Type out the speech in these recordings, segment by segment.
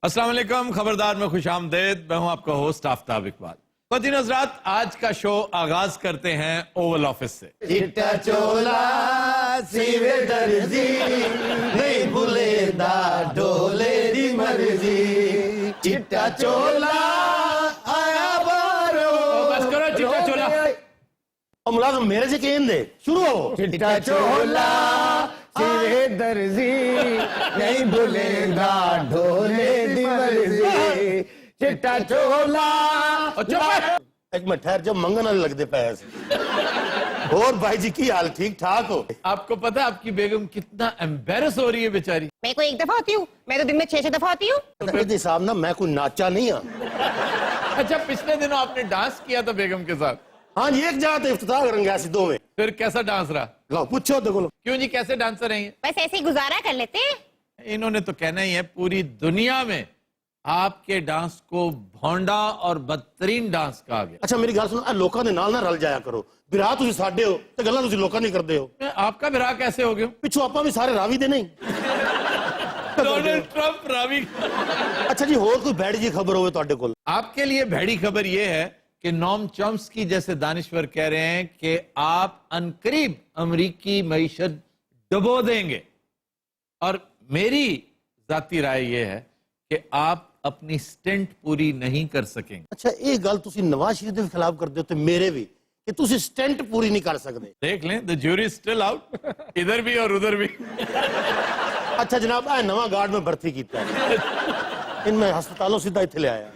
अस्सलाम वालेकुम, खबरदार में खुश आमदेद। मैं हूं आपका होस्ट आफ्ताब इकबाल। ख़वातीन हज़रात, आज का शो आगाज करते हैं ओवल ऑफिस से। चिट्टा चोला सीवे दर्जी नहीं भूलेदा ढोले दी मर्जी। चिट्टा चोला आया बारो। बस करो चिट्टा चोला। मुलाज़िम मेरे से कहन दे शुरू हो। चिट्टा चोला सीवे दर्जी नहीं भूलेदा ढोले दी मर्जी। चिट्टा चोला। एक मिनट ठहर, जब मंगन वाले लगते पैसे। और भाई जी की हाल ठीक ठाक हो? आपको पता है आपकी बेगम कितना एम्बेरस हो रही है बेचारी? मैं कोई एक दफा होती हूँ, मैं तो दिन में 6 दफा होती हूँ। मेरे हिसाब ना मैं कोई नाचा नहीं हाँ। अच्छा, पिछले दिनों आपने डांस किया था बेगम के साथ? हाँ जी, एक जगह तो इफ्तिताह करेंगे ऐसी दो में। फिर कैसा डांस रहा? लो पूछो तो बोलो। क्यों जी, कैसे डांसर हैं ये? बस ऐसे ही गुजारा कर लेते हैं। इन्होंने तो कहना ही है पूरी दुनिया में आपके डांस को भौंडा और बदतरीन डांस कहा गया। अच्छा मेरी गल सुनो, लोगों के नाल ना रल जाया करो। विराह तुसी साडे हो ते गल्लां तुसी लोकां दी करदे हो। मैं आपका विराह कैसे हो गया? पिछू आपां भी सारे रावी दे नहीं। Donald Trump Ravi. अच्छा जी, होर कोई बैड जी खबर होवे तुहाडे कोल? आपके लिए भैड़ी खबर यह है कि नोम चॉम्स्की जैसे दानिश्वर कह रहे हैं कि आप अनकरीब अमरीकी मईशत डुबो देंगे, और मेरी जाती राय यह है कि आप अपनी स्टेंट पूरी नहीं कर सकेंगे। अच्छा ये गल तुसी नवाज शरीफ के खिलाफ करदे हो ते मेरे भी कि तुसी स्टेंट पूरी नहीं कर सकदे। देख लें, द ज्यूरी स्टिल आउट, इधर भी और उधर भी। अच्छा जनाब, आ नवा गार्ड में भर्ती कीता है, इनमें हस्पतालों सीधा इत्थे ले आया।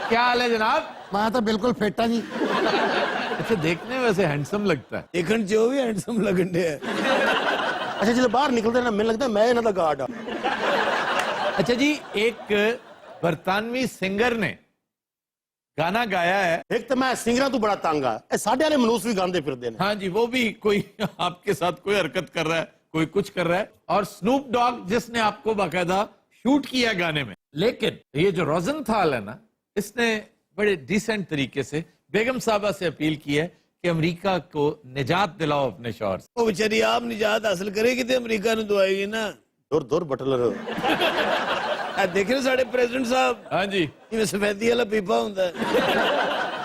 क्या हाल है जनाब? मैं तो बिल्कुल फिट हाँ जी। अच्छा, देखने में वैसे हैंडसम लगता है। देखने जो भी हैंडसम लगने है। अच्छा जो बाहर निकलते ना मैंने लगता है मैं इन्हां दा गार्ड हाँ। अच्छा जी, एक बरतानवी सिंगर ने गाना गाया है। एक तो मैं सिंगरां तो बड़ा तंग आ, साढ़े वाले मनुष्य भी गांदे फिरदे ने। हाँ जी, वो भी कोई आपके साथ कोई हरकत कर रहा है, कोई कुछ कर रहा है, और स्नूप डॉग जिसने आपको बाकायदा शूट किया गाने में। लेकिन ये जो रोजनथाल है ना, इसने बड़े डिसेंट तरीके से बेगम साहबा से अपील की है कि अमेरिका को निजात दिलाओ अपने शौहर से। वो बेचारी आप निजात हासिल करेगी तो अमेरिका ने दुआएगी ना। दूर दूर बटलर देख रहे साढ़े प्रेसिडेंट साहब, हाँ जी, इवें सफेदी वाला पीपा होता है।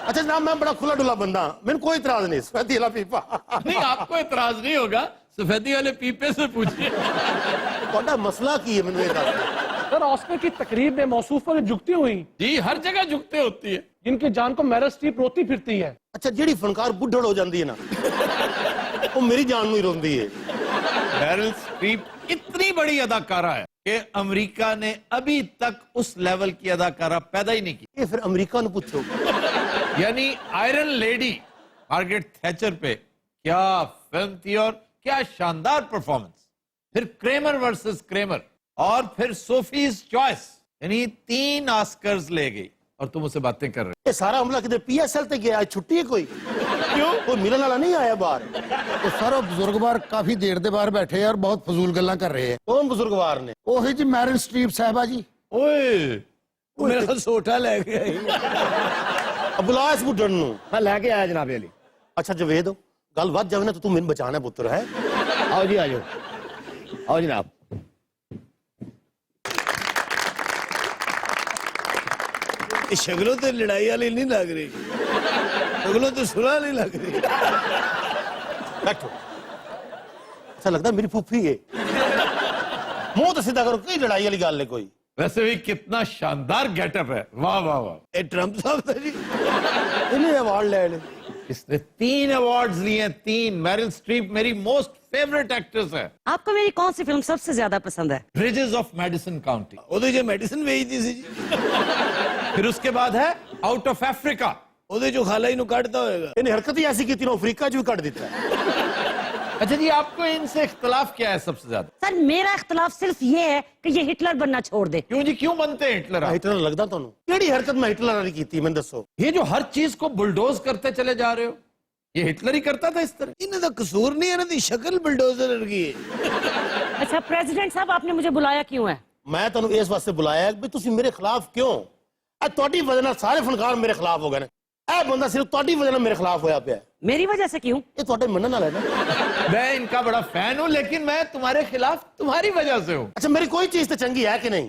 अच्छा जनाब, मैं बड़ा खुला डुला बंदा, मैंने कोई इतराज नहीं सफेदी वाला पीपा। नहीं, आपको इतराज नहीं होगा, सफेदी वाले पीपे से पूछिए। ਤੁਹਾਡਾ मसला की है मैंने बता। सर, ऑस्कर की तकरीब में मौसूफ पर झुकती हुई जी, हर जगह झुकते होती है। जिनकी जान को मैरिल स्ट्रीप रोती फिरती है। अच्छा जेड़ी फनकार बुढ़ड़ हो जाती है ना, वो मेरी जान नहीं रोंदी है। मैरिल स्ट्रीप इतनी बड़ी अदाकारा है कि अमेरिका ने अभी तक उस लेवल की अदाकारा पैदा ही नहीं की। ये फिर अमेरिका ने पूछो। यानी आयरन लेडी मार्गरेट थैचर पे क्या फिल्म थी, और क्या शानदार परफॉर्मेंस। फिर क्रेमर वर्सेस क्रेमर, और फिर सोफीज चॉइस, यानी 3 ऑस्कर्स ले गई, और तुम उससे बातें कर रहे ये सारा हमला किधर PSL ते गया, छुट्टी है कोई? क्यों कोई मिलने वाला नहीं आया बाहर? तो सर वो बुजुर्गवार काफी देर दे बाहर बैठे और बहुत फजूल गल्लां कर रहे हैं। कौन बुजुर्गवार ने? ओही जी मैरिल स्ट्रीप साहबा जी। हो। ओए, वो मेरा तो सोटा ले गया। अब बुला इस बुढ़ड़ नूं। हाँ लेके आया जनाब अली। अच्छा जवेद, गल वध जावे ना तो तू मैनूं बचाना है पुत्र है। आओ जी, आ जाओ, आओ जनाब। शक्लों तो लड़ाई वाली नहीं लग रही, शक्लों तो सुलह नहीं लग रही। बैठो। अच्छा लगता है मेरी फूफी है। मुंह तो सीधा करो, कोई लड़ाई वाली गल है कोई? वैसे भी कितना शानदार गेटअप है, वाह वाह वाह। ये ट्रंप साहब था जी। इन्हें अवार्ड ले ले। इसने 3 अवार्ड्स लिए हैं, 3। मैरिल स्ट्रीप मेरी मोस्ट फेवरेट एक्ट्रेस है। आपको मेरी कौन सी फिल्म सबसे ज्यादा पसंद है? Bridges of Madison county. ओदे जो मेडिसिन भेजती सी जी, फिर उसके बाद है आउट ऑफ अफ्रीका। ओदे जो खाला इनू काटता होएगा। इन्हें हरकत ही ऐसी की थी ना, अफ्रीका जो भी कट देता है। अच्छा जी, आपको इनसे इख्तलाफ क्या है सबसे ज्यादा? सर, मेरा इख्तलाफ सिर्फ ये है कि ये हिटलर बनना छोड़ दे। क्यों जी, क्यों बनते हैं हिटलर आप? हिटलर लगदा तुहानू? केड़ी हरकत मैं हिटलर वाली कीती मैंने दसो? ये जो हर चीज को बुलडोज करते चले जा रहे हो, ये हिटलर ही करता था इस तरह। इन्हें तो कसूर नहीं है ना, दी शक्ल बुलडोजर वर्गी है। अच्छा प्रेसिडेंट साहब, आपने मुझे बुलाया क्यों है? मैं तुहानू इस वास्ते बुलाया है कि तुसी मेरे खिलाफ क्यों? ਤੁਹਾਡੀ वजह ਨਾਲ सारे फनकार मेरे खिलाफ हो गए। ਇਹ ਬੰਦਾ सिर्फ ਤੁਹਾਡੀ वजह ਨਾਲ मेरे खिलाफ होया पिया। मेरी वजह से क्यों? ये ਤੁਹਾਡੇ ਮੰਨਣ ਵਾਲਾ है ना। मैं इनका बड़ा फैन हूं, लेकिन मैं तुम्हारे खिलाफ तुम्हारी वजह से हूं। अच्छा मेरी कोई चीज तो चंगी है कि नहीं?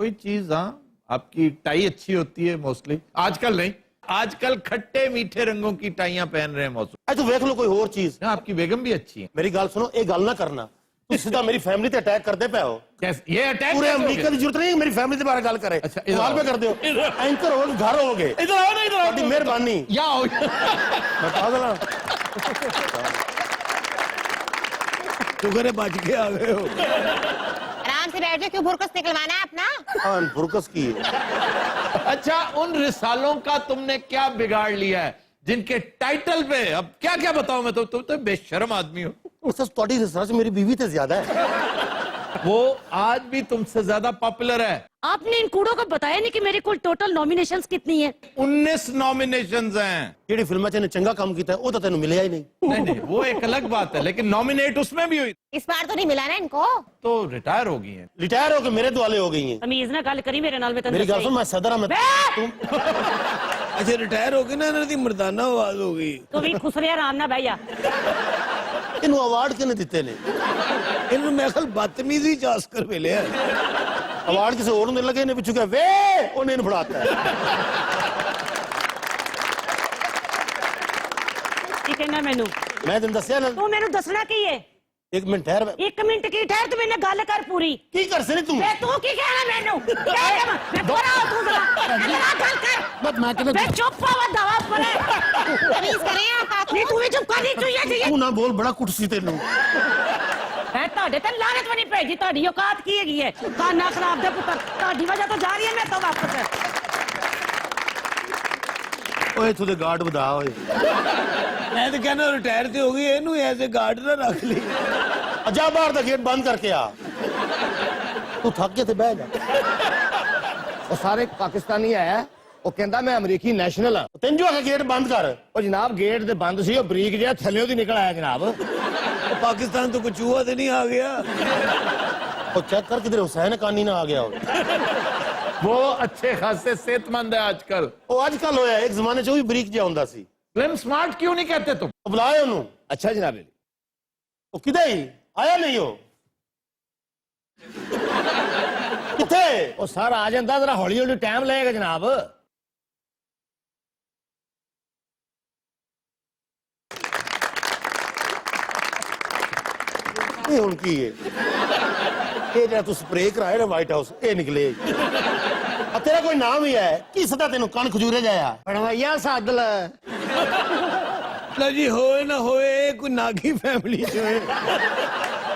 कोई चीज, हाँ आपकी टाई अच्छी होती है मोस्टली, आजकल नहीं, आजकल खट्टे मीठे रंगों की टाइयां पहन रहे हैं मौसम। ਐ ਤੂੰ ਵੇਖ ਲਓ ਕੋਈ ਹੋਰ ਚੀਜ਼। आपकी बेगम भी अच्छी है। ਮੇਰੀ ਗੱਲ ਸੁਣੋ, ਇਹ ਗੱਲ ਨਾ ਕਰਨਾ, ਤੁਸੀਂ ਸਿੱਧਾ ਮੇਰੀ ਫੈਮਿਲੀ ਤੇ ਅਟੈਕ ਕਰਦੇ ਪਏ ਹੋ। कैसे ये अटैक ਪੂਰੇ ਅਮਰੀਕਾ ਦੀ ਜ਼ਰੂਰਤ ਨਹੀਂ ਮੇਰੀ ਫੈਮਿਲੀ ਦੇ ਬਾਰੇ ਗੱਲ ਕਰੇ। ਅੱਛਾ, ਇਧਰ ਸਵਾਲ ਆਓ। ਪੇ ਕਰਦੇ ਹੋ, ਐਂਕਰ ਹੋ ਘਰ ਹੋਗੇ, इधर आओ ना, इधर आओ। ਤੁਹਾਡੀ ਮਿਹਰਬਾਨੀ। या आओ। ਮੈਂ ਪਾਗਲ ਹਾਂ। शुक्र है बच के आ गए हो। आराम से बैठ जाओ, क्यों भुरकस निकलवाना है अपना? हाँ, फुरकस की है। अच्छा, उन रिसालों का तुमने क्या बिगाड़ लिया है जिनके टाइटल पे, अब क्या क्या बताऊं मैं, तुम तो बेशर्म आदमी हो। उससे ਤੁਹਾਡੀ रिसर्च मेरी बीवी से ज्यादा है। वो आज भी तुमसे ज्यादा पॉपुलर है। आपने इन कूड़ों को बताया नहीं कि मेरी कुल टोटल नॉमिनेशंस कितनी है? 19 नॉमिनेशंस हैं। ਜਿਹੜੀ ਫਿਲਮਾਂ 'ਚ ਇਹਨੇ ਚੰਗਾ ਕੰਮ ਕੀਤਾ ਉਹ ਤਾਂ ਤੈਨੂੰ ਮਿਲਿਆ ਹੀ ਨਹੀਂ। नहीं नहीं, वो एक अलग बात है, लेकिन नॉमिनेट उसमें भी हुई इस बार तो नहीं मिला ना इनको। तो रिटायर हो गई है। ਰਿਟਾਇਰ ਹੋ ਕੇ ਮੇਰੇ ਦੁਆਲੇ ਹੋ ਗਈ ਹੈ। तमीज ना गल करी मेरे नाल में ਮੇਰੀ ਗੱਲ ਸੁਣ, ਮੈਂ ਸਦਰ ਹਾਂ, ਮੈਂ ਤੂੰ अच्छा रिटायर हो गए ना, इन्होंने मर्दाना आवाज हो गई। तू भी खुश रहे आराम ना भैया। ਇਹਨੂੰ ਅਵਾਰਡ ਕਿਹਨੇ ਦਿੱਤੇ ਨੇ? इन्होंने मैं ख्याल बदतमीजी चास कर मिले हैं। ਅਵਾਰਡ ਕਿਸੇ ਹੋਰ ਨੂੰ ਦੇਣ ਲੱਗੇ, ਇਹਨੇ ਪਿੱਛੋਂ ਕਿਹਾ ਵੇ ਉਹਨੇ ਇਹਨੂੰ ਫੜਾਤਾ ਹੈ। की कहना मैनू? ਮੈਂ ਤੈਨੂੰ ਦੱਸਿਆ ਨਾ। तू मेनू दसना की है? ਇੱਕ ਮਿੰਟ ਠਹਿਰ। 1 मिनट की ठहर, तू मैंने गल कर पूरी। ਕੀ ਕਰ ਸਨੀ ਤੂੰ? बे तू की कहना मैनू? क्या कहना? मैं थोड़ा हो तू जरा जरा गल कर। मैं कहना बे चुप हो दवा परे। तमीज करें आप। नहीं तू भी चुप कर, नहीं चाहिए। ਤੂੰ ਨਾ ਬੋਲ, ਬੜਾ ਕੁੱਟ ਸੀ ਤੈਨੂੰ। ਮੈਂ ਤੁਹਾਡੇ ਤੇ ਲਾਨਤ ਵੀ ਨਹੀਂ ਭੇਜੀ, ਤੁਹਾਡੀ ਔਕਾਤ ਕੀ ਹੈਗੀ ਹੈ? ਖਾਨਾ ਖਰਾਬ ਦੇ ਪੁੱਤਰ, ਤੁਹਾਡੀ ਵਜ੍ਹਾ ਤੋਂ ਜਾ ਰਹੀ ਹੈ ਮੈਂ ਤਾਂ ਵਾਪਸ। ਓਏ ਤੂੰ ਤੇ ਗਾਰਡ ਵਧਾ ਓਏ। मैं तो कहना रिटायर तो हो गई, इन्हों ऐसे गार्ड ना रख ली। ਅਜਾ ਬਾਹਰ ਦਾ ਗੇਟ ਬੰਦ ਕਰਕੇ ਆ। ਤੂੰ ਥੱਕ ਕੇ ਤੇ ਬਹਿ ਜਾ। ਉਹ ਸਾਰੇ ਪਾਕਿਸਤਾਨੀ ਆਇਆ, ਉਹ ਕਹਿੰਦਾ ਮੈਂ ਅਮਰੀਕੀ ਨੈਸ਼ਨਲ ਆ। ਤੈਨੂੰ ਜੋ ਆ ਗੇਟ ਬੰਦ ਕਰ। ਉਹ ਜਨਾਬ ਗੇਟ ਤੇ ਬੰਦ ਸੀ, ਉਹ ਬਰੀਕ ਜਿਹਾ ਥੱਲੇ ਉਹਦੀ ਨਿਕਲ ਆਇਆ ਜਨਾਬ। तो पाकिस्तान तो कुछ हुआ तो नहीं आ गया। ਉਹ ਚੈੱਕ ਕਰ ਕਿਧਰੇ ਹੁਸੈਨ ਕਾਨੀ ਨਾ ਆ ਗਿਆ ਹੋਵੇ। वो अच्छे खासे सेहतमंद है आजकल। ਉਹ ਅੱਜ ਕੱਲ ਹੋਇਆ, ਇੱਕ ਜ਼ਮਾਨੇ 'ਚ ਉਹ ਵੀ ਬਰੀਕ ਜਿਹਾ ਹੁੰਦਾ ਸੀ। फिल्म स्मार्ट क्यों नहीं कहते तुम? ਉਹ ਬੁਲਾਏ ਉਹਨੂੰ। ਅੱਛਾ ਜਨਾਬ। ਉਹ ਕਿਧਰ ਹੀ ਆਇਆ ਨਹੀਂ ਉਹ? ਕਿੱਥੇ? ਉਹ ਸਾਰਾ ਆ ਜਾਂਦਾ, ਜ਼ਰਾ ਹੌਲੀ ਹੌਲੀ ਟਾਈਮ ਲੱਗੇਗਾ ਜਨਾਬ। ਇਹ ਹੁਣ ਕੀ ਹੈ? ਇਹ ਜਿਹੜਾ ਤੂੰ ਸਪਰੇਅ ਕਰਾਇਆ ਨਾ ਵਾਈਟ ਹਾਊਸ, ਇਹ ਨਿਕਲੇ। ਆ ਤੇਰਾ ਕੋਈ ਨਾਮ ਹੀ ਹੈ ਕੀ? ਸਦਾ ਤੈਨੂੰ ਕਣ ਖਜੂਰੇ ਜਾਇਆ। ਬਣਵਾਈਆ ਸੱਦ ਲੈ। ना जी होए ना होए, कोई नागी फैमिली जो है।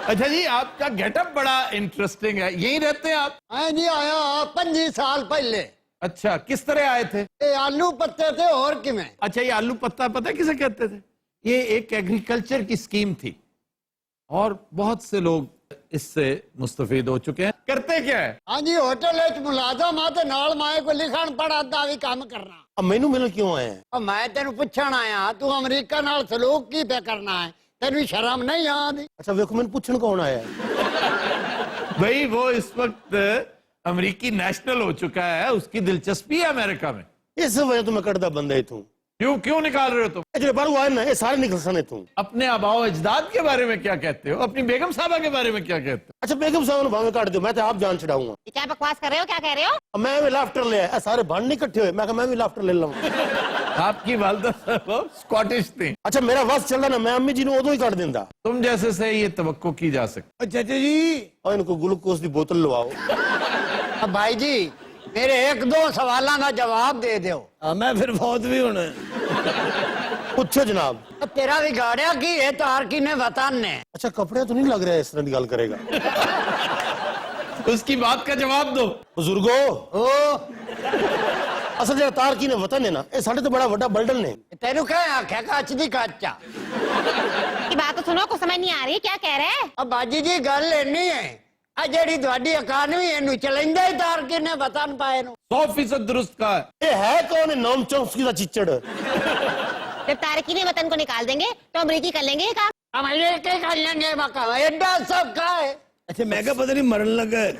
अच्छा जी, आपका गेटअप बड़ा इंटरेस्टिंग है, यहीं रहते हैं आप? मैं जी आया 25 साल पहले। अच्छा, किस तरह आए थे? ये आलू पत्ते थे और किमें। अच्छा, ये आलू पत्ता पता है किसे कहते थे? ये एक एग्रीकल्चर की स्कीम थी और बहुत से लोग इससे मुस्तफीद हो चुके हैं। करते क्या है? हाँ जी, होटल मुलाजम आ ते नाल माए को लिखण पढ़ा दा भी काम करना। ਆ ਮੈਨੂੰ ਮਿਲਣ ਕਿਉਂ ਆਇਆ? और मैं तेन पुछण आया, तू अमरीका नाल सलूक की पे करना है? तेन शर्म नहीं आती? ਅੱਛਾ ਵੇਖੋ ਮੈਨੂੰ ਪੁੱਛਣ ਕੌਣ ਆਇਆ? भाई वो इस वक्त अमेरिकी नेशनल हो चुका है, उसकी दिलचस्पी है अमेरिका में। ਇਸ ਵਜ੍ਹਾ ਤੋਂ ਮੈਂ ਕੱਢਦਾ ਬੰਦਾ ਇਥੋਂ। क्यों क्यों निकाल रहे हो तुम? ਇਹ ਜਿਹੜੇ ਬਾਹਰੋਂ ਆਏ ਨਾ ਇਹ ਸਾਰੇ ਨਿਕਲ ਸਨ ਇਥੋਂ। अपने आबाओ अजदाद के बारे में क्या कहते हो? अपनी बेगम साहबा के बारे में क्या कहते हो? ਅੱਛਾ ਬੇਗਮ ਸਾਹਿਬ ਨੂੰ ਭਾਵੇਂ ਕੱਢ ਦਿਓ, ਮੈਂ ਤੇ ਆਪ ਜਾਨ ਛਡਾਊਂਗਾ। ये क्या बकवास कर रहे हो, क्या कह रहे हो? ਮੈਂ ਵੀ ਲਾਫਟਰ ਲਿਆ, ਇਹ ਸਾਰੇ ਬਣ ਨਹੀਂ ਇਕੱਠੇ ਹੋਏ, ਮੈਂ ਕਿਹਾ ਮੈਂ ਵੀ ਲਾਫਟਰ ਲੈ ਲਵਾਂ। आपकी वालदा साहब स्कॉटिश थी। ਅੱਛਾ ਮੇਰਾ ਵਸ ਚੱਲਦਾ ਨਾ, ਮੈਂ ਅੰਮੀ ਜੀ ਨੂੰ ਉਦੋਂ ਹੀ ਕੱਢ ਦਿੰਦਾ। तुम जैसे से ये तवक्को की जा सकती। चाचा जी और इनको ग्लूकोज की बोतल लवाओ। अब भाई जी मेरे 1-2 सवालों का जवाब दे दो। हाँ, मैं फिर फौत भी होना है। पूछो जनाब। अब तेरा बिगाड़िया की है तारकी ने वतन ने। अच्छा कपड़े तो नहीं लग रहा है इस तरह की गल करेगा। उसकी बात का जवाब दो। बुजुर्गो ओ असल जो तारकी ने वतन है ना, ये साढ़े तो बड़ा वड्डा बर्डन ने। तेनू क्या आख्या कच दी कच्चा। ये बात तो सुनो, कुछ समझ नहीं आ रही, क्या कह रहे हैं? अब बाजी जी गल इन्नी है, आ जेड़ी तुहाडी इकानमी इनू चलेंदा ही तारकी ने वतन पाए नु। 100% दुरुस्त कहा है। ये है कौन है नोम चौंसकी का चिच्चड़? जब तारकी ने वतन को निकाल देंगे तो अमरीकी कर लेंगे ये काम। हम ये के कर लेंगे मका एडा सब का है। अच्छा मैं क्या पता नहीं मरन लगा है।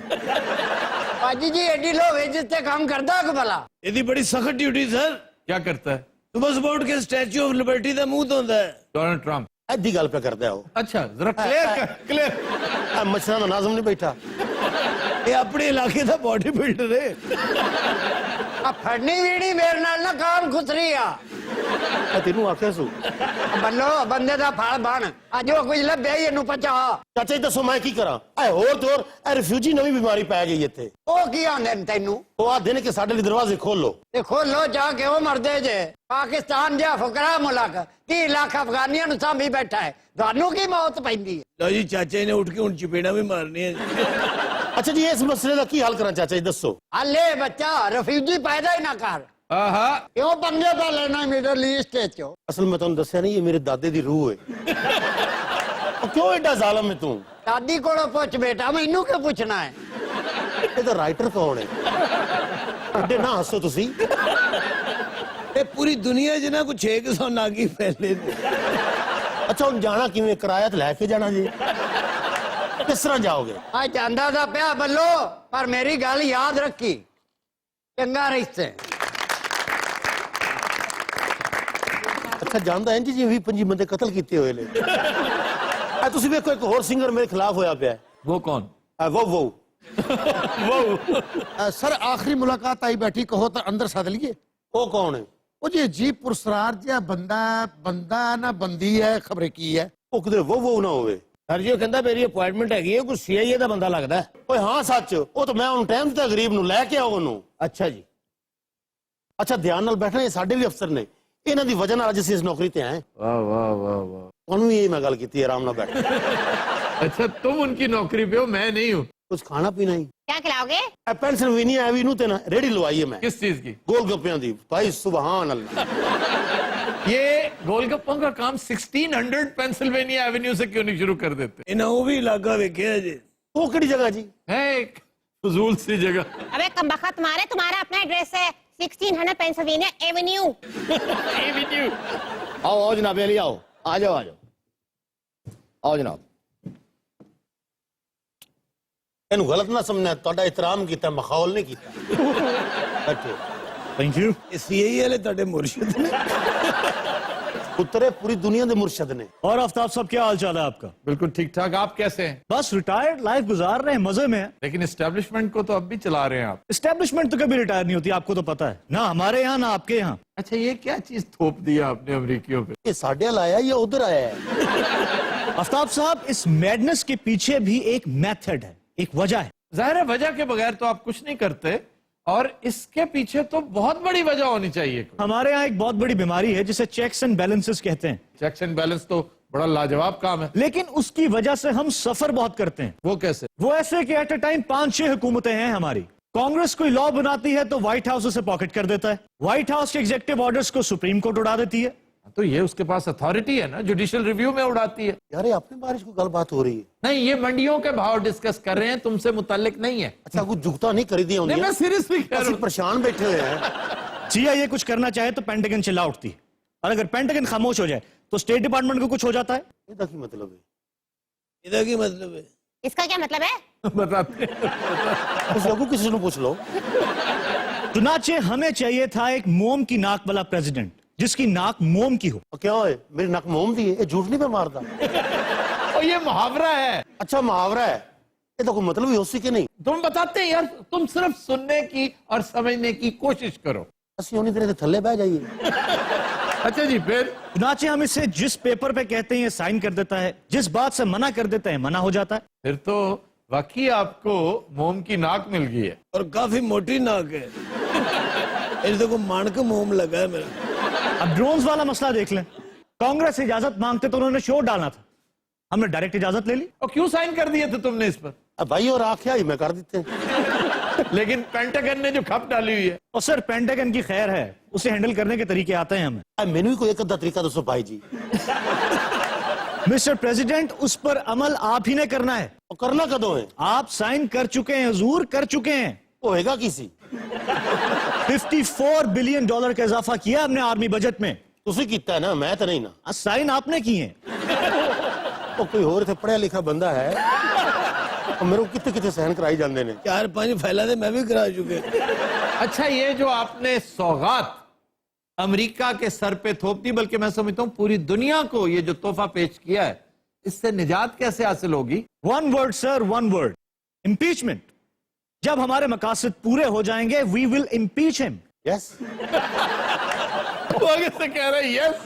बाजी जी एडी लो जिससे काम करदा को भला। यदि बड़ी सख्त ड्यूटी सर। क्या करता है? सुबह सुबह उठ के स्टैच्यू ऑफ लिबर्टी का मुंह धोंदा है। Donald Trump. ऐसी गल पे करता है वो। अच्छा जरा क्लियर। मच्छर का नाजम नहीं बैठा। ਇਹ ਆਪਣੇ ਇਲਾਕੇ ਦਾ ਬਾਡੀ ਬਿਲਡਰ ਹੈ ਆ ਫੜਨੀ ਵੀੜੀ ਮੇਰੇ ਨਾਲ ਨਾ ਕਾਮ ਖੁਸਰੀ ਆ ਆ ਤੈਨੂੰ ਆਖਿਆ ਸੂ ਬੱਲੋ ਬੰਦੇ ਦਾ ਫਲ ਬਣ ਆ ਜੋ ਕੁਝ ਲੱਭਿਆ ਹੀ ਇਹਨੂੰ ਪਚਾ ਚਾਚਾ ਜੀ ਦੱਸੋ ਮੈਂ ਕੀ ਕਰਾਂ ਐ ਹੋਰ ਤੇ ਹੋਰ ਇਹ ਰਿਫਿਊਜੀ ਨਵੀਂ ਬਿਮਾਰੀ ਪੈ ਗਈ ਇੱਥੇ ਉਹ ਕੀ ਆਂਦੇ ਨੇ ਤੈਨੂੰ ਉਹ ਆਖਦੇ ਨੇ ਕਿ ਸਾਡੇ ਲਈ ਦਰਵਾਜ਼ੇ ਖੋਲੋ ਤੇ ਖੋਲੋ ਜਾ ਕੇ ਉਹ ਮਰਦੇ ਜੇ ਪਾਕਿਸਤਾਨ ਜਿਹਾ ਫਕਰਾ ਮੁਲਕ 30 ਲੱਖ ਅਫਗਾਨੀਆਂ ਨੂੰ ਸਾਂਭੀ ਬੈਠਾ ਹੈ ਤੁਹਾਨੂੰ ਕੀ ਮੌਤ ਪੈਂਦੀ ਹੈ ਲਓ ਜੀ ਚਾਚਾ ਨੇ ਉੱਠ ਕੇ ਹੁਣ ਚਪੇੜਾ ਵੀ ਮਾਰਨੀ ਹੈ ਅੱਛਾ ਜੀ ਇਸ ਮਸਲੇ ਦਾ ਕੀ ਹੱਲ ਕਰਾਂ ਚਾਚਾ ਜੀ ਦੱਸੋ ਹਲੇ ਬੱਚਾ ਰਿਫਿਊਜੀ ਪੈਦਾ ਹੀ ਨਾ ਕਰ आहा ਕਿਉਂ ਪੰਗੇ ਪਾ ਲੈਣਾ ਮਿਡਲ ਈਸਟ ਵਿੱਚ ਅਸਲ ਮੈਂ ਤੁਹਾਨੂੰ ਦੱਸਿਆ ਨਹੀਂ ਇਹ ਮੇਰੇ ਦਾਦੇ ਦੀ ਰੂਹ ਹੈ ਉਹ ਕਿਉਂ ਐਡਾ ਜ਼ਾਲਮ ਹੈ ਤੂੰ ਦਾਦੀ ਕੋਲੋਂ ਪੁੱਛ ਬੇਟਾ ਮੈਨੂੰ ਕਿਉਂ ਪੁੱਛਣਾ ਹੈ ਇਹਦਾ ਰਾਈਟਰ ਕੌਣ ਹੈ ਅੱਡੇ ਨਾ ਹੱਸੋ ਤੁਸੀਂ ਇਹ ਪੂਰੀ ਦੁਨੀਆ 'ਚ ਨਾ ਕੋਈ 600 ਨਾਗੀ ਫੈਲੇ ਨੇ ਅੱਛਾ ਹੁਣ ਜਾਣਾ ਕਿਵੇਂ ਕਿਰਾਇਆ ਤੇ ਲੈ ਕੇ ਜਾਣਾ ਜੀ ਕਿਸ ਤਰ੍ਹਾਂ ਜਾਓਗੇ ਆ ਜਾਂਦਾ ਦਾ ਪਿਆ ਬੱਲੋ ਪਰ ਮੇਰੀ ਗੱਲ ਯਾਦ ਰੱਖੀ ਚੰਗਾ ਰਿਸ਼ਤੇ ਅੱਛਾ ਜਾਂਦਾ ਇੰਜ ਜੀ 20-25 ਬੰਦੇ ਕਤਲ ਕੀਤੇ ਹੋਏ ਨੇ ਆ ਤੁਸੀਂ ਵੇਖੋ ਇੱਕ ਹੋਰ ਸਿੰਗਰ ਮੇਰੇ ਖਿਲਾਫ ਹੋਇਆ ਪਿਆ वो कौन वो ਸਰ ਆਖਰੀ ਮੁਲਾਕਾਤ ਆਈ ਬੈਠੀ ਕਹੋ ਤਾਂ ਅੰਦਰ ਸੱਦ ਲਈਏ ਉਹ ਕੌਣ ਹੈ ਉਹ ਜੀ ਅਜੀਬ ਪੁਰਸਰਾਰ ਜਿਹਾ ਬੰਦਾ ਨਾ ਬੰਦੀ ਹੈ ਖਬਰੇ ਕੀ ਹੈ ਉਹ ਕਿਤੇ वो ਨਾ ਹੋਵੇ ਸਰ ਜੀ ਉਹ ਕਹਿੰਦਾ ਮੇਰੀ ਅਪਾਇੰਟਮੈਂਟ ਹੈਗੀ ਹੈ ਕੋਈ CIA ਦਾ ਬੰਦਾ ਲੱਗਦਾ ਹੈ। ਓਏ ਹਾਂ ਸੱਚ ਉਹ ਤਾਂ ਮੈਂ ਹੁਣ ਟਾਈਮ ਦਿੱਤਾ ਗਰੀਬ ਨੂੰ ਲੈ ਕੇ ਆਓ ਉਹਨੂੰ ਅੱਛਾ ਜੀ ਅੱਛਾ ਧਿਆਨ ਨਾਲ ਬੈਠਣਾ ਇਹ ਸਾਡੇ ਵੀ ਅਫਸਰ ਨੇ ਇਹਨਾਂ ਦੀ ਵਜ੍ਹਾ ਨਾਲ ਅੱਜ ਅਸੀਂ ਇਸ ਨੌਕਰੀ ਤੇ ਆਏ वाह वाह वाह वाह ਤੁਹਾਨੂੰ ਵੀ ਇਹ ਮੈਂ ਗੱਲ ਕੀਤੀ ਹੈ ਆਰਾਮ ਨਾਲ ਬੈਠ अच्छा तुम उनकी नौकरी पे हो मैं नहीं हूँ ਕੁਝ ਖਾਣਾ ਪੀਣਾ ਹੀ क्या खिलाओगे? ਪੈਨਸਿਲਵੇਨੀਆ ਐਵੀ ਨੂੰ ਤੇ ਨਾ ਰੇੜੀ ਲਵਾਈ ਹੈ ਮੈਂ किस चीज की ਗੋਲ ਗੱਪਿਆਂ ਦੀ ਭਾਈ ਸੁਭਾਨ ਅੱਲਾਹ ये गोलगप्पों का काम 1600 पेंसिल्वेनिया एवेन्यू से क्यों नहीं शुरू कर देते ਇਹਨਾਂ ਉਹ ਵੀ ਇਲਾਕਾ ਵੇਖਿਆ ਜੇ ਉਹ ਕਿਹੜੀ ਜਗ੍ਹਾ ਜੀ है एक फजूल सी जगह अबे कमबख्त मारे तुम्हारा अपना एड्रेस है 1600 पेंसिल्वेनिया एवेन्यू एवेन्यू ਆਓ ਜਨਾਬ ਅਲੀ ਆਓ ਆ ਜਾਓ ਆਓ ਜਨਾਬ ਇਹਨੂੰ ਗਲਤ ਨਾ ਸਮਝਣਾ ਤੁਹਾਡਾ ਇਤਰਾਮ ਕੀਤਾ ਮਖੌਲ ਨਹੀਂ ਕੀਤਾ ਬੈਠੋ ਥੈਂਕ ਯੂ ਇਹ ਸੀਆਈ ਵਾਲੇ ਤੁਹਾਡੇ ਮੁਰਸ਼ਿਦ ਨੇ ਪੁੱਤਰੇ ਪੂਰੀ ਦੁਨੀਆ ਦੇ ਮੁਰਸ਼ਦ ਨੇ और आफ्ताब साहब क्या हाल चाल है आपका? बिल्कुल ठीक ठाक आप कैसे हैं बस रिटायर्ड लाइफ गुजार रहे हैं, मजे में है। लेकिन एस्टेब्लिशमेंट को तो अब भी चला रहे हैं आप एस्टेब्लिशमेंट तो कभी रिटायर नहीं होती, आपको तो पता है ना, हमारे यहाँ ना आपके यहाँ। अच्छा ये क्या चीज थोप दिया आपने अमरीकियों पे ਇਹ ਸਾਡੇ ਵੱਲ ਆਇਆ ਜਾਂ ਉਧਰ आया है आफ्ताब साहब इस मैडनेस के पीछे भी एक मेथड है, एक वजह है। जाहिर है वजह के बगैर तो आप कुछ नहीं करते और इसके पीछे तो बहुत बड़ी वजह होनी चाहिए हमारे यहाँ एक बहुत बड़ी बीमारी है जिसे चेक्स एंड बैलेंसेस कहते हैं, चेक्स एंड बैलेंस तो बड़ा लाजवाब काम है लेकिन उसकी वजह से हम सफर बहुत करते हैं। वो कैसे वो ऐसे कि एट ए टाइम 5-6 हुकूमतें हैं हमारी। कांग्रेस कोई लॉ बनाती है तो व्हाइट हाउस उसे पॉकेट कर देता है, व्हाइट हाउस के एग्जेक्टिव ऑर्डर्स को सुप्रीम कोर्ट उड़ा देती है। तो ये उसके पास अथॉरिटी है ना, जुडिशियल रिव्यू में उड़ाती है। यार ये अपनी बारिश को गल बात हो रही है नहीं ये मंडियों के भाव डिस्कस कर रहे हैं, तुमसे मुतालिक नहीं है। अच्छा कुछ जुगता नहीं करी दी नहीं मैं सीरियसली कह रहा ਅਸੀਂ हूं। परेशान बैठे हुए हैं CIA कुछ करना चाहे तो पेंटागन चिल्ला उठती है, और अगर पेंटागन खामोश हो जाए तो स्टेट डिपार्टमेंट को कुछ हो जाता है। ਇਹਦਾ ਕੀ ਮਤਲਬ ਹੈ ਇਹਦਾ ਕੀ ਮਤਲਬ ਹੈ इसका क्या मतलब है? बताते हैं। उस लोगों किसी को पूछ लो चुनाचे हमें चाहिए था एक मोम की नाक वाला प्रेसिडेंट जिसकी नाक मोम की हो। और क्या है मेरी नक मोम दी है ये झूठ नहीं मैं मारता और ये मुहावरा है, अच्छा मुहावरा है ये तो कोई मतलब ही हो सके नहीं तुम बताते हैं यार, तुम सिर्फ सुनने की और समझने की कोशिश करो। ਅਸੀਂ ਉਹਨੀ तरह थल्ले बह जाइए अच्छा जी फिर चुनाचे हम इसे जिस पेपर पे कहते हैं ये साइन कर देता है, जिस बात से मना कर देता है मना हो जाता है। फिर तो वाकई आपको मोम की नाक मिल गई है। और काफी मोटी नाक है इस देखो मानक मोम लगा है मेरा। अब ड्रोन्स वाला मसला देख लें, कांग्रेस इजाजत मांगते तो उन्होंने शो डालना था, हमने डायरेक्ट इजाजत ले ली। और क्यों साइन कर दिए थे तुमने इस पर? अब भाई और आख्या ही मैं कर देते हैं लेकिन पेंटागन ने जो खप डाली हुई है। और सर पेंटागन की खैर है, उसे हैंडल करने के तरीके आते हैं हमें। अब मैंने भी कोई एक अद्धा तरीका दसो भाई जी मिस्टर प्रेसिडेंट उस पर अमल आप ही ने करना है। और करना कदों है आप साइन कर चुके हैं हुजूर, कर चुके हैं। होएगा किसी $54 बिलियन का इजाफा किया हमने आर्मी बजट में। तुसी कीता है ना मैं तो नहीं ना साइन आपने किए हैं। ਉਹ ਕੋਈ ਹੋਰ ਇੱਥੇ ਪੜਿਆ ਲਿਖਿਆ ਬੰਦਾ ਹੈ ਉਹ ਮੇਰੇ ਕਿੱਥੇ ਕਿੱਥੇ ਸਹਿਨ ਕਰਾਈ ਜਾਂਦੇ ਨੇ 4-5 फैला दे मैं भी करा चुके। अच्छा ये जो आपने सौगात अमेरिका के सर पे थोप दी, बल्कि मैं समझता हूं पूरी दुनिया को ये जो तोहफा पेश किया है, इससे निजात कैसे हासिल होगी? One word sir, one word, impeachment. जब हमारे मकासद पूरे हो जाएंगे we will impeach him. Yes वो आगे से कह रहा है यस,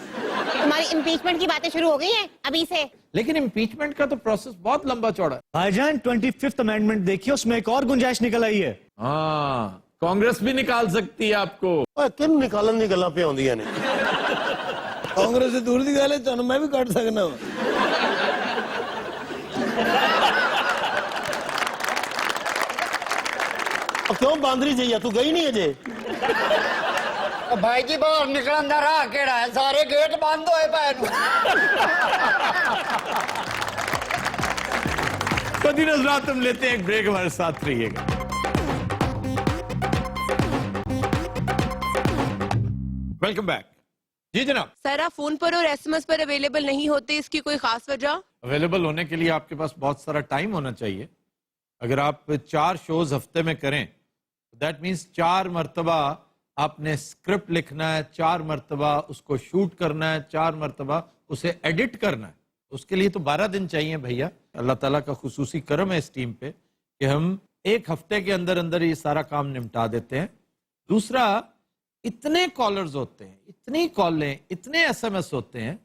तुम्हारी इम्पीचमेंट की बातें शुरू हो गई हैं अभी से। लेकिन इम्पीचमेंट का तो प्रोसेस बहुत लंबा चौड़ा है। भाईजान 25th अमेंडमेंट देखिए, उसमें एक और गुंजाइश निकल आई है। हाँ, कांग्रेस भी निकाल सकती है आपको। ਓਏ ਕਿਹਨੂੰ ਨਿਕਾਲਣ ਦੀ ਗੱਲਾਂ ਪਈ ਆਉਂਦੀਆਂ ਨੇ कांग्रेस से दूर की गल है, तुहानू मैं भी कट सकना वा। ਉਹ ਕਿਉਂ ਬਾਂਦਰੀ ਜਈ ਆ ਤੂੰ ਗਈ ਨਹੀਂ ਅਜੇ भाई जी बाहर निकलन का राह केड़ा है, सारे गेट बंद होए पए नु। तो दिन रात हम लेते हैं एक ब्रेक, हमारे साथ रहिएगा। Welcome back. जी जनाब। सर, आप फोन पर और एसएमएस पर अवेलेबल नहीं होते, इसकी कोई खास वजह? अवेलेबल होने के लिए आपके पास बहुत सारा टाइम होना चाहिए। अगर आप 4 शोज हफ्ते में करें, दैट मीन्स 4 मरतबा आपने स्क्रिप्ट लिखना है, 4 मरतबा उसको शूट करना है, 4 मरतबा उसे एडिट करना है। उसके लिए तो 12 दिन चाहिए भैया। अल्लाह ताला का खुसूसी करम है इस टीम पे कि हम एक हफ्ते के अंदर अंदर ये सारा काम निपटा देते हैं। दूसरा, इतने कॉलर्स होते हैं, इतनी कॉलें, इतने एसएमएस होते हैं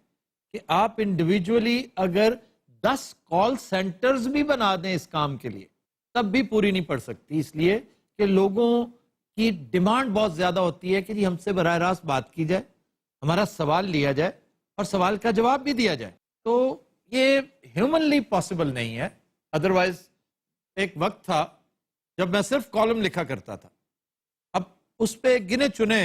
कि आप इंडिविजुअली अगर 10 कॉल सेंटर्स भी बना दें इस काम के लिए, तब भी पूरी नहीं पड़ सकती। इसलिए कि लोगों की डिमांड बहुत ज्यादा होती है कि जी हमसे बराह रास्त बात की जाए, हमारा सवाल लिया जाए और सवाल का जवाब भी दिया जाए। तो ये ह्यूमनली पॉसिबल नहीं है। अदरवाइज एक वक्त था जब मैं सिर्फ कॉलम लिखा करता था, अब उस पे गिने चुने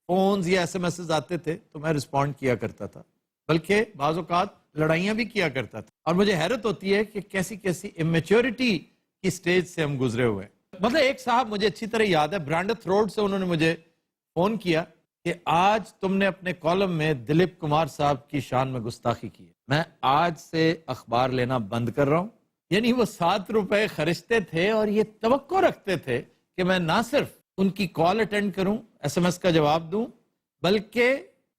फोन्स या एसएमएस आते थे तो मैं रिस्पॉन्ड किया करता था, बल्कि बाज़ औक़ात लड़ाइयाँ भी किया करता था। और मुझे हैरत होती है कि कैसी कैसी इमेच्योरिटी की स्टेज से हम गुजरे हुए हैं। मतलब एक साहब, मुझे अच्छी तरह याद है, ब्रांडथ रोड से उन्होंने मुझे फोन किया कि आज तुमने अपने कॉलम में दिलीप कुमार साहब की शान में गुस्ताखी की है, मैं आज से अखबार लेना बंद कर रहा हूं। यानी वो 7 रुपए खर्चते थे और ये तवक्को रखते थे कि मैं ना सिर्फ उनकी कॉल अटेंड करूं, एसएमएस का जवाब दूं, बल्कि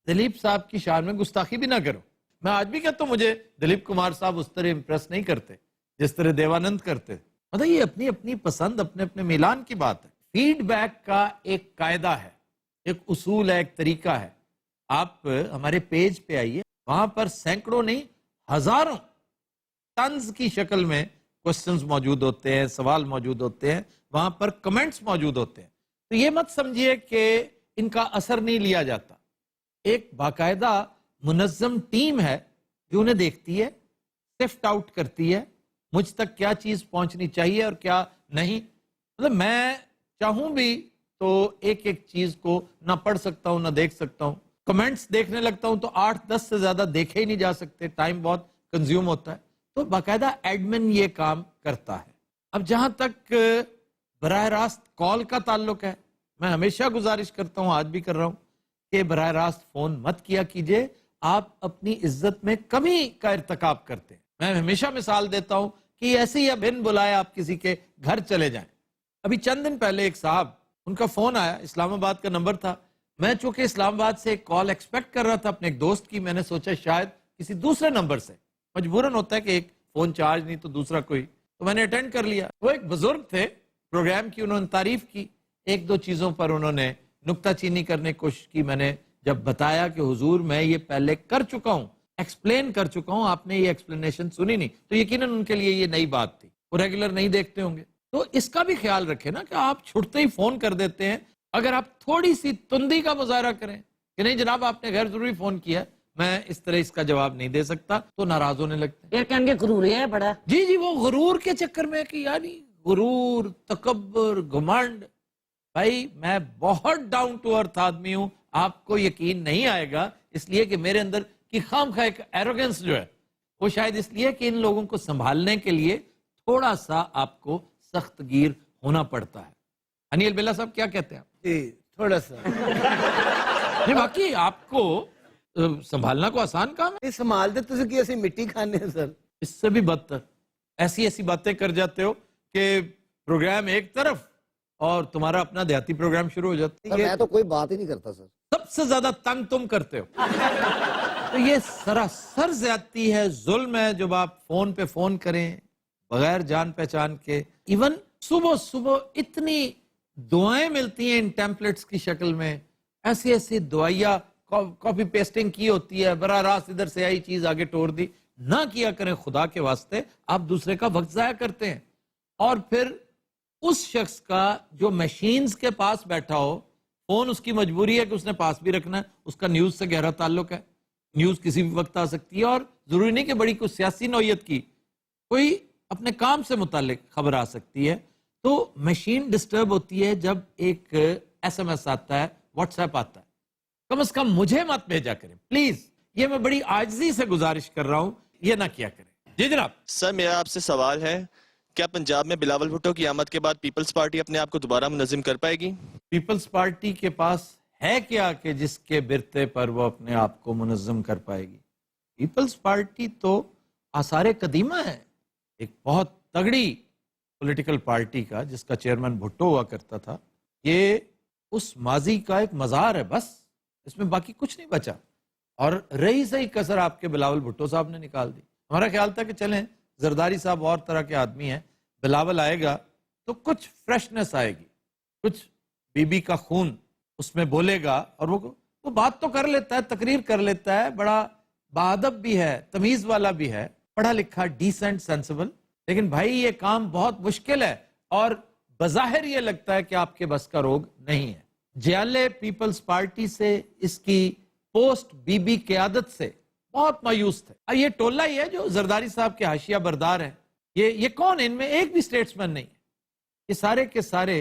दिलीप साहब की शान में गुस्ताखी भी ना करूं। मैं आज भी कहता हूं मुझे दिलीप कुमार साहब उस तरह इंप्रेस नहीं करते जिस तरह देवानंद करते। मतलब ये अपनी अपनी पसंद, अपने अपने मिलान की बात है। फीडबैक का एक कायदा है, एक उसूल है, एक तरीका है। आप हमारे पेज पे आइए, वहां पर सैकड़ों नहीं हजारों तंज की शक्ल में क्वेश्चंस मौजूद होते हैं, सवाल मौजूद होते हैं, वहां पर कमेंट्स मौजूद होते हैं। तो ये मत समझिए कि इनका असर नहीं लिया जाता। एक बाकायदा मुनज्जम टीम है जो उन्हें देखती है, सिफ्ट आउट करती है मुझ तक क्या चीज पहुंचनी चाहिए और क्या नहीं। मतलब मैं चाहूं भी तो एक एक चीज को ना पढ़ सकता हूं ना देख सकता हूं। कमेंट्स देखने लगता हूं तो 8-10 से ज्यादा देखे ही नहीं जा सकते, टाइम बहुत कंज्यूम होता है। तो बाकायदा एडमिन ये काम करता है। अब जहां तक बराह रास्त कॉल का ताल्लुक है, मैं हमेशा गुजारिश करता हूं, आज भी कर रहा हूं, कि बराह रास्त फोन मत किया कीजिए। आप अपनी इज्जत में कमी का इर्तिकाब करते हैं। मैं हमेशा मिसाल देता हूं कि ऐसे ही बिन बुलाए आप किसी के घर चले जाएं। अभी चंद दिन पहले एक साहब, उनका फोन आया, इस्लामाबाद का नंबर था। मैं चूंकि इस्लामाबाद से एक कॉल एक्सपेक्ट कर रहा था अपने एक दोस्त की, मैंने सोचा शायद किसी दूसरे नंबर से, मजबूरन होता है कि एक फोन चार्ज नहीं तो दूसरा कोई, तो मैंने अटेंड कर लिया। वो एक बुजुर्ग थे, प्रोग्राम की उन्होंने तारीफ की, 1-2 चीजों पर उन्होंने नुक्ताचीनी करने की कोशिश की। मैंने जब बताया कि हुजूर मैं ये पहले कर चुका हूं, एक्सप्लेन कर चुका हूं, आपने ये एक्सप्लेनेशन सुनी नहीं, तो यकीनन उनके लिए ये नई बात थी, वो रेगुलर नहीं देखते होंगे। तो इसका भी ख्याल रखें ना कि आप छुटते ही फोन कर देते हैं। अगर आप थोड़ी सी तुंदी का मुजाहरा करें कि नहीं जनाब आपने गैर जरूरी फोन किया, मैं इस तरह इसका जवाब नहीं दे सकता, तो नाराज होने लगते हैं। फिर कहेंगे गुरूर है बड़ा। जी जी, वो गुरूर के चक्कर में कि यानी गुरूर, तकब्बुर, घमंड। भाई मैं बहुत डाउन टू अर्थ आदमी हूं, आपको यकीन नहीं आएगा, इसलिए कि मेरे अंदर की खामखा एक एरोगेंस जो है, वो शायद इसलिए कि इन लोगों को संभालने के लिए थोड़ा सा आपको सख्त गिर होना पड़ता है। अनिल बिल्ला साहब क्या कहते हैं? जी, थोड़ा सा नहीं, बाकी आपको संभालना को आसान काम है। नहीं संभालते तुझे कि ऐसी मिट्टी खाने हैं सर। इससे भी बदतर ऐसी ऐसी बातें कर जाते हो कि प्रोग्राम एक तरफ और तुम्हारा अपना देहाती प्रोग्राम शुरू हो जाता है। मैं तो कोई बात ही नहीं करता सर। सबसे ज्यादा तंग तुम करते हो। तो ये सरासर ज्यादती है, जुल्म है जब आप फोन पे फोन करें बगैर जान पहचान के। इवन सुबह सुबह इतनी दुआएं मिलती हैं इन टेम्पलेट्स की शक्ल में, ऐसी ऐसी दुआइयां कॉपी पेस्टिंग की होती है, बराह रास्त इधर से आई चीज आगे तोड़ दी। ना किया करें खुदा के वास्ते, आप दूसरे का वक्त जाया करते हैं। और फिर उस शख्स का जो मशीन्स के पास बैठा हो, फोन उसकी मजबूरी है कि उसने पास भी रखना है, उसका न्यूज से गहरा ताल्लुक है, न्यूज किसी भी वक्त आ सकती है, और जरूरी नहीं कि बड़ी कोई सियासी नौयत की, कोई अपने काम से मुतालिक खबर आ सकती है। तो मशीन डिस्टर्ब होती है जब एक SMS आता है, व्हाट्सएप आता है। कम से कम मुझे मत भेजा करें प्लीज, ये मैं बड़ी आजिजी से गुजारिश कर रहा हूं, ये ना किया करें। जी जनाब। सर मेरा आपसे सवाल है, क्या पंजाब में बिलावल भुट्टो की आमद के बाद पीपल्स पार्टी अपने आप को दोबारा मुनज़्ज़िम कर पाएगी? पीपल्स पार्टी के पास है क्या कि जिसके बिरते पर वो अपने आप को मुनज़्ज़िम कर पाएगी? पीपल्स पार्टी तो आसारे कदीमा है, एक बहुत तगड़ी पॉलिटिकल पार्टी का जिसका चेयरमैन भुट्टो हुआ करता था। ये उस माजी का एक मज़ार है, बस इसमें बाकी कुछ नहीं बचा। और रही सही कसर आपके बिलावल भुट्टो साहब ने निकाल दी। हमारा ख्याल था कि चलें, जरदारी साहब और तरह के आदमी हैं, बिलावल आएगा तो कुछ फ्रेशनेस आएगी, कुछ बीबी का खून उसमें बोलेगा, और वो बात तो कर लेता है, तकरीर कर लेता है, बड़ा बाअदब भी है, तमीज वाला भी है, पढ़ा लिखा, डिसेंट, सेंसिबल। लेकिन भाई ये काम बहुत मुश्किल है और बज़ाहिर ये लगता है कि आपके बस का रोग नहीं है। जियाले पीपल्स पार्टी से, इसकी पोस्ट बीबी क़यादत से बहुत मायूस थे। और ये टोला ही है जो जरदारी साहब के हाशिया बरदार है। ये कौन, इनमें एक भी स्टेट्समैन नहीं है, ये सारे के सारे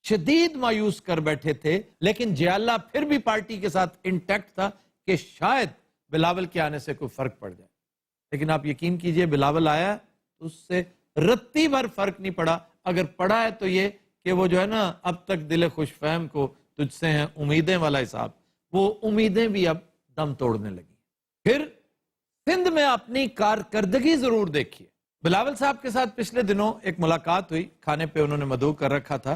शदीद मायूस कर बैठे थे। लेकिन जियाला फिर भी पार्टी के साथ इंटैक्ट था कि शायद बिलावल के आने से कोई फर्क पड़ जाए। लेकिन आप यकीन कीजिए, बिलावल आया तो उससे रत्ती भर फर्क नहीं पड़ा। अगर पड़ा है तो ये कि वो जो है ना, अब तक दिल खुश फहम को तुझसे हैं उम्मीदें वाला हिसाब, वो उम्मीदें भी अब दम तोड़ने लगी। फिर सिंध में अपनी कारकर्दगी जरूर देखिए। बिलावल साहब के साथ पिछले दिनों एक मुलाकात हुई, खाने पे उन्होंने मदऊ कर रखा था।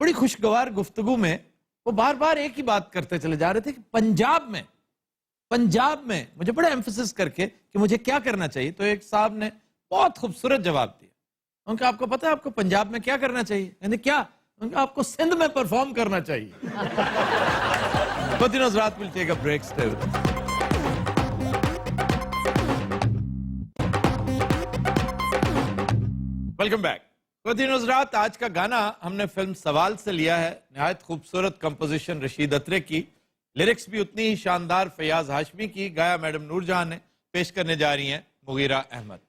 बड़ी खुशगवार गुफ्तगू में वो बार बार एक ही बात करते चले जा रहे थे कि पंजाब में मुझे बड़ा एम्फसिस करके कि मुझे क्या करना चाहिए। तो एक साहब ने बहुत खूबसूरत जवाब दिया। उनका आपको पता है आपको पंजाब में क्या करना चाहिए? कहते क्या? उनका आपको सिंध में परफॉर्म करना चाहिए। रात will take a break, stay with us. Welcome back. रात आज का गाना हमने फिल्म सवाल से लिया है। निहायत खूबसूरत कंपोजिशन रशीद अत्रे की, लिरिक्स भी उतनी ही शानदार फयाज हाशमी की, गाया मैडम नूरजहां ने। पेश करने जा रही हैं मुगीरा अहमद।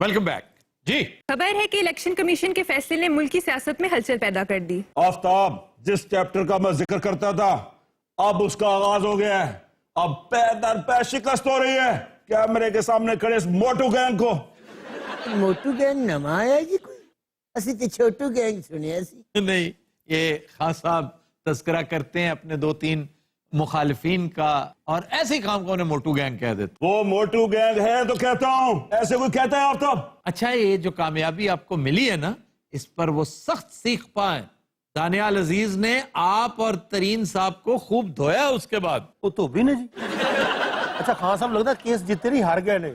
वेलकम बैक जी। खबर है कि इलेक्शन कमीशन के फैसले ने मुल्क की सियासत में हलचल पैदा कर दी। आफ्ताब, जिस चैप्टर का मैं जिक्र करता था अब उसका आगाज हो गया है। अब पैर दर पैर शिकस्त हो रही है कैमरे के सामने खड़े इस मोटू गैंग को। मोटू गैंग नवा आया जी कोई, असी तो छोटू गैंग सुनिया सी। नहीं, ये खान साहब तस्करा करते हैं अपने 2-3 मुखालिफिन का, और ऐसे काम को उन्हें मोटू गैंग कह देते। वो मोटू गैंग है तो कहता हूं, ऐसे कोई कहता है आफ्ताब? अच्छा, ये जो कामयाबी आपको मिली है ना, इस पर वो सख्त सीख पाए। दानियाल अजीज ने आप और तरीन साहब को खूब धोया उसके बाद। वो तो भी नहीं जी। अच्छा खान साहब, लगता केस जीते नहीं हार गए ने।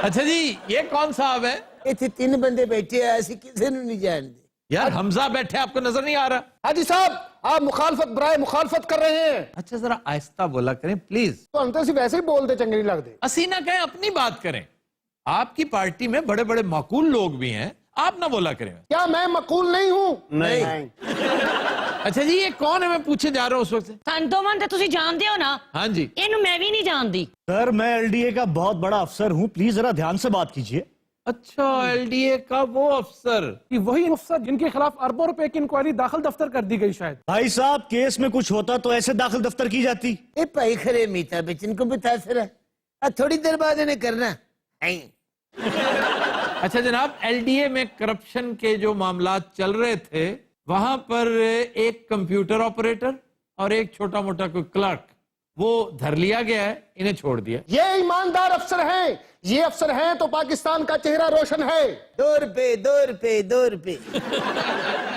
अच्छा जी, ये कौन साहब है? इतने 3 बंदे बैठे हैं, ऐसे किसी ने नहीं जानते। यार हमजा बैठे, आपको नजर नहीं आ रहा? हाजी साहब, आप मुखालफत बराए मुखालफत कर रहे हैं। अच्छा, जरा आहिस्ता बोला करें प्लीज। तो हम तो ऐसे वैसे ही बोलते चंगे नहीं लगते। असी ना कहें, अपनी बात करें। आपकी पार्टी में बड़े बड़े माकूल लोग भी हैं, आप ना बोला करें। क्या मैं मकूल नहीं हूँ? नहीं। अच्छा जी, ये कौन है? मैं पूछे जा रहा हूँ उस वक्त से। संतोमन तो तुसी जानते हो ना? हाँ जी। इन्हू मैं भी नहीं जानती। सर, मैं एलडीए का बहुत बड़ा अफसर हूँ, प्लीज जरा ध्यान से बात कीजिए। अच्छा, एलडीए का वो अफसर? कि वही अफसर जिनके खिलाफ अरबों रुपए की इंक्वायरी दाखिल दफ्तर कर दी गई शायद। भाई साहब, केस में कुछ होता तो ऐसे दाखिल दफ्तर की जाती। ए भाई खरे मीठा बच्चन को मुतासर है, थोड़ी देर बाद इन्हें करना। अच्छा जनाब, एलडीए में करप्शन के जो मामला चल रहे थे, वहां पर एक कंप्यूटर ऑपरेटर और एक छोटा मोटा कोई क्लर्क, वो धर लिया गया है, इन्हें छोड़ दिया। ये ईमानदार अफसर हैं, ये अफसर हैं तो पाकिस्तान का चेहरा रोशन है। 2 रुपए 2 रुपए 2 रुपए।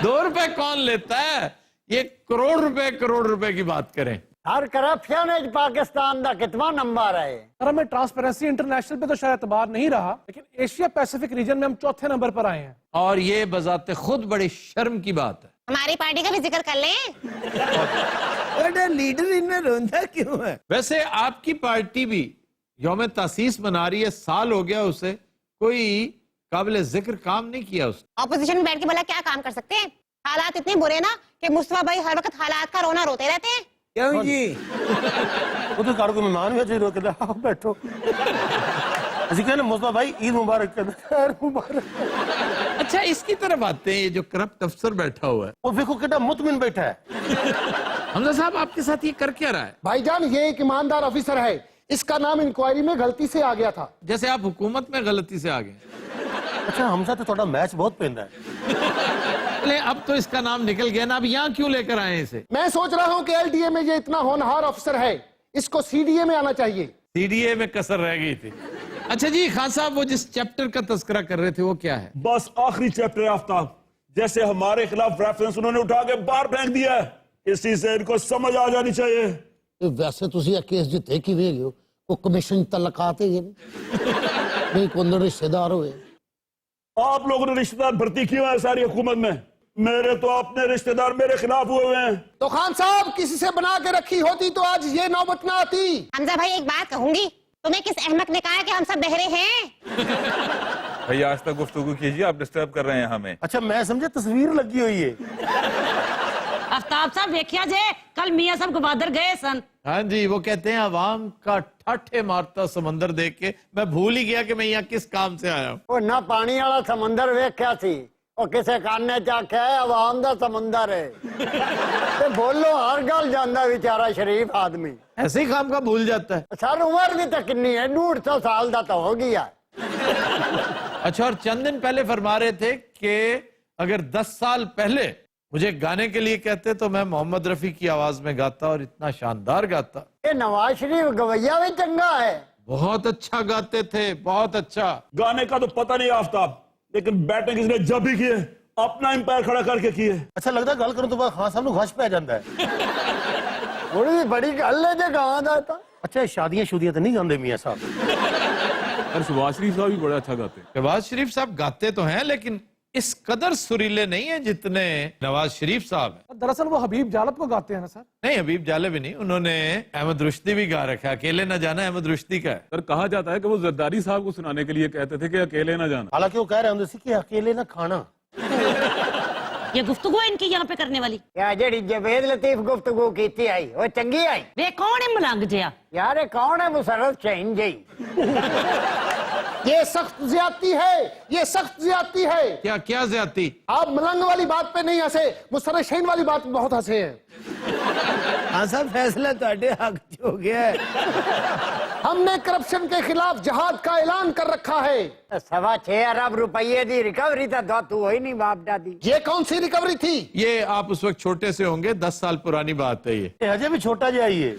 2 रुपए कौन लेता है? ये करोड़ रुपए की बात करें। हर करप्शन पाकिस्तान का कितना नंबर है? सर, हमें ट्रांसपेरेंसी इंटरनेशनल पे तो शायद एतबार नहीं रहा, लेकिन एशिया पैसिफिक रीजन में हम 4थे नंबर पर आए हैं। और ये बजाते खुद बड़ी शर्म की बात है। हमारी पार्टी का भी जिक्र कर लें। बड़ा लीडर इनमें रोंदा क्यों है? वैसे आपकी पार्टी भी यौम तासीस मना रही है, साल हो गया उसे, कोई काबिल जिक्र काम नहीं किया उसने। ऑपोजिशन में बैठ के बोला क्या काम कर सकते हैं? हालात इतने बुरे ना कि मुस्तफा भाई हर वक्त हालात का रोना रोते रहते हैं। क्यों जी? वो तो कार को मेहमान हुआ चाहिए, रोके आओ बैठो। ਅਸੀਂ ਕਹਿੰਦੇ मुस्तफा भाई ईद मुबारक कहते खैर मुबारक। अच्छा, इसकी तरफ आते हैं, ये जो करप्ट अफसर बैठा हुआ है, वो देखो कितना मुतमिन बैठा है। हमजा साहब आपके साथ ये कर क्या रहा है? भाईजान, ये एक ईमानदार ऑफिसर है, इसका नाम इंक्वायरी में गलती से आ गया था। जैसे आप हुकूमत में गलती से आ गए। अच्छा हमसा तो थोड़ा मैच बहुत पेंदा है। ले, अब तो इसका नाम निकल गया ना, अब यहाँ क्यों लेकर आए इसे? मैं सोच रहा हूँ कि एलडीए में ये इतना होनहार अफसर है, इसको सीडीए में आना चाहिए। सीडीए में कसर रह गई थी। अच्छा जी, खान साहब, वो जिस चैप्टर का तस्करा कर रहे थे वो क्या है? बस आखिरी चैप्टर आफ्ताब, जैसे हमारे खिलाफ रेफरेंस उन्होंने उठा के बाहर फेंक दिया है, इसी से इनको समझ आ जानी चाहिए। वैसे तुसी ये केस जिते की वे गयो को कमीशन तलकाते ये नहीं कोई रिश्तेदार हुए। आप लोगों ने रिश्तेदार भर्ती किया है सारी हुकूमत में, मेरे तो अपने रिश्तेदार मेरे खिलाफ हुए हुए हैं। तो खान साहब, किसी से बना के रखी होती तो आज ये नौबत ना आती। हमजा भाई, एक बात कहूंगी, तुम्हें किस अहमक ने कहा कि हम सब बहरे हैं? भाई आज तक गुफ्तगू कीजिए, आप डिस्टर्ब कर रहे हैं हमें। अच्छा मैं समझे तस्वीर लगी हुई है। आफ्ताब साहब देखिया जे, कल मियां साहब गवादर गए सन। हाँ जी, वो कहते हैं अवाम का ठाठे मारता समंदर देख के मैं भूल ही गया कि मैं यहाँ किस काम से आया हूँ। वो ना पानी वाला समंदर वेख्या सी, और किसे काने च आख्या है अवाम दा समंदर है। ते बोलो हर गल जांदा बेचारा शरीफ आदमी। ऐसे ही काम का भूल जाता है। सर उम्र भी तो कितनी है, 150 साल का तो हो गया। अच्छा, और चंद दिन पहले फरमा रहे थे कि अगर 10 साल पहले मुझे गाने के लिए कहते तो मैं मोहम्मद रफी की आवाज में गाता, और इतना शानदार गाता। ये नवाज शरीफ गवैया भी चंगा है, बहुत अच्छा गाते थे, बहुत अच्छा। गाने का तो पता नहीं आफ्ताब, लेकिन बैटिंग इसने जब भी की है अपना एम्पायर खड़ा करके की है। अच्छा लगता है गल करूं तो बाद खान साहब घश पै जाता है। बड़ी बड़ी गल है जे गां दा ता। अच्छा शादियां शुदियां तो नहीं गांदे मियां साहब? और शहबाज शरीफ साहब भी बड़ा अच्छा गाते हैं। शहबाज शरीफ साहब गाते तो हैं, लेकिन इस कदर सुरीले नहीं है जितने नवाज शरीफ साहब हैं। दरअसल वो हबीब जालब को गाते हैं ना सर? नहीं, हबीब जाले भी नहीं, उन्होंने अहमद रुश्दी भी गा रखा है। अकेले ना जाना अहमद रुश्दी का है। सर कहा जाता है कि वो जरदारी साहब को सुनाने के लिए कहते थे कि अकेले ना जाना। हालांकि वो कह रहे होंगे कि अकेले ना खाना। ये गुफ्तगू इनकी यहाँ पे करने वाली। या जेड़ी जवेद लतीफ गुफ्तगू कीती आई वो चंगी आई। वे कौन है मलंग जिया? यार ये कौन है मुसर्रफ चैन जी? یہ سخت زیادتی ہے، یہ سخت زیادتی ہے. کیا کیا زیادتی؟ آپ ملنگ والی بات پہ نہیں ہنسے، مسترشین والی بات پہ بہت ہنسے ہیں. ہاں صاحب فیصلہ تہاڈے حق چ ہو گیا ہے. ہم نے کرپشن کے خلاف جہاد کا اعلان کر رکھا ہے. 6.25 ارب روپیے دی ریکوری تو ہوئی نہیں باپ دادی. یہ کون سی ریکوری تھی؟ یہ آپ اس وقت چھوٹے سے ہوں گے، 10 سال پرانی بات ہے. یہ ہجے بھی چھوٹا جہا ہی ہے.